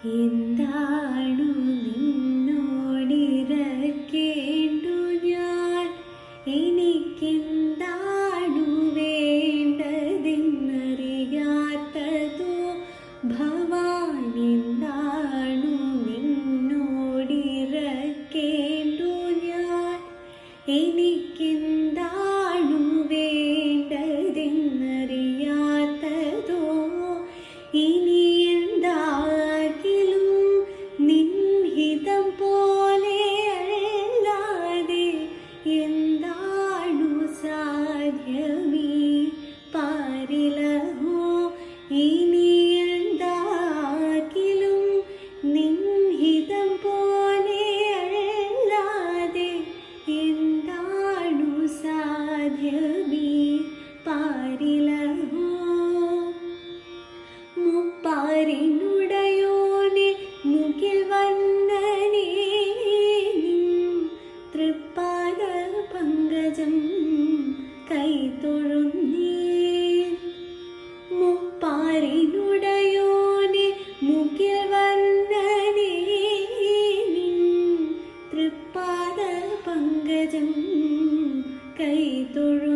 എന്താണു നിന്നോടിരക്കേണ്ടു ഞാൻ, എനിക്കെന്താണു വേണ്ടതെന്നറിയാത്തതോ ഭവാൻ. എന്താണു നിന്നോടിരക്കേണ്ടു ഞാൻ, എനിക്കെന്താണു വേണ്ടതെന്നറിയാത്തതോ. ഇനി എന്താകിലും നിൻഹിതം പോലെ അല്ലാതെ എന്താണു സാധ്യമീ പാരിലഹോ. ഇനി എന്താകിലും നിൻഹിതം പോലെ അല്ലാതെ എന്താണു സാധ്യമീ പാരിലഹോ. മുപ്പാരിനുടയോനെ മുകിൽ വന്നനേ, തൃപ്പാദ പങ്കജം കൈതൊഴുന്നേൻ. മുപ്പാരിനുടയോനെ മുകിൽ വന്നനേ, തൃപ്പാദ പങ്കജം കൈതൊഴു